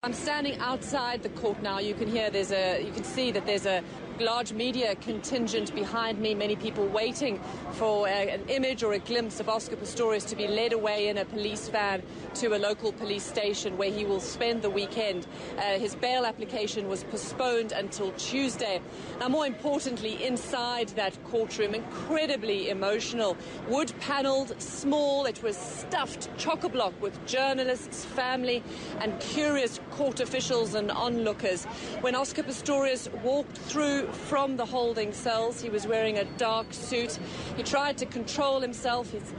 I'm standing outside the court now. You can see that there's a large media contingent behind me, many people waiting for an image or a glimpse of Oscar Pistorius to be led away in a police van to a local police station where he will spend the weekend. His bail application was postponed until Tuesday. Now, more importantly, inside that courtroom, incredibly emotional, wood-panelled, small, it was stuffed chock-a-block with journalists, family and curious court officials and onlookers. When Oscar Pistorius walked through from the holding cells, he was wearing a dark suit. He tried to control himself. His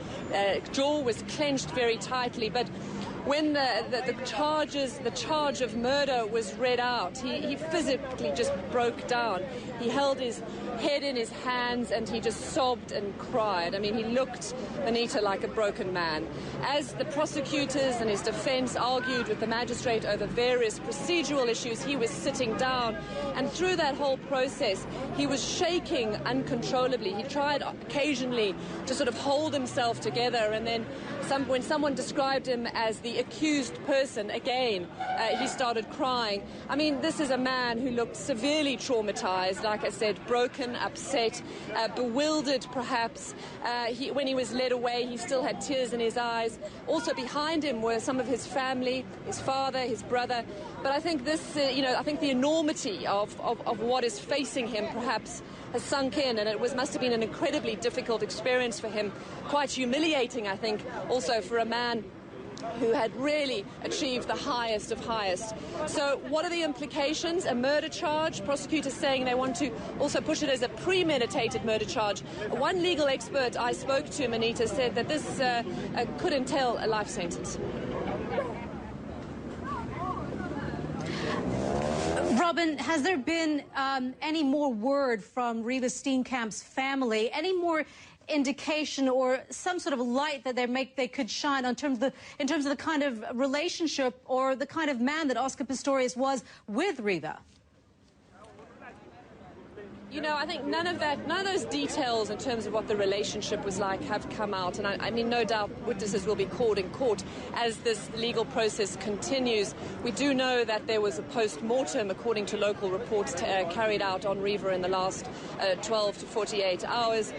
jaw was clenched very tightly, but when the charge of murder was read out, he physically just broke down. He held his head in his hands and he just sobbed and cried. I mean, he looked, Anita, like a broken man. As the prosecutors and his defense argued with the magistrate over various procedural issues, he was sitting down. And through that whole process, he was shaking uncontrollably. He tried occasionally to sort of hold himself together, and then when someone described him as the accused person, again, he started crying. I mean, this is a man who looked severely traumatized, like I said, broken, upset, bewildered perhaps. When he was led away, he still had tears in his eyes. Also behind him were some of his family, his father, his brother. But I think this, I think the enormity of what is facing him perhaps has sunk in, and it must have been an incredibly difficult experience for him, quite humiliating, I think, also for a man who had really achieved the highest of highest. So what are the implications? A murder charge, prosecutors saying they want to also push it as a premeditated murder charge. One legal expert I spoke to, Anita, said that this could entail a life sentence. Robin, has there been any more word from Reeva Steenkamp's family, any more indication or some sort of light that they could shine in terms of the kind of relationship or the kind of man that Oscar Pistorius was with Reeva? You know, I think none of those details in terms of what the relationship was like have come out. And I mean, no doubt witnesses will be called in court as this legal process continues. We do know that there was a post-mortem, according to local reports, carried out on Reeva in the last 12 to 48 hours.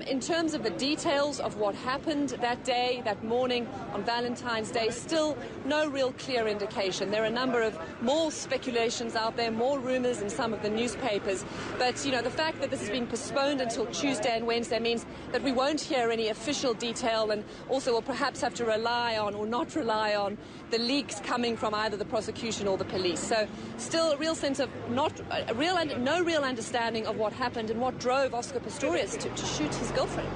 In terms of the details of what happened that day, that morning on Valentine's Day, still no real clear indication. There are a number of more speculations out there, more rumors in some of the newspapers. But the fact that this has been postponed until Tuesday and Wednesday means that we won't hear any official detail, and also will perhaps have to rely on or not rely on the leaks coming from either the prosecution or the police. So still a real sense of no real understanding of what happened and what drove Oscar Pistorius to shoot his girlfriend.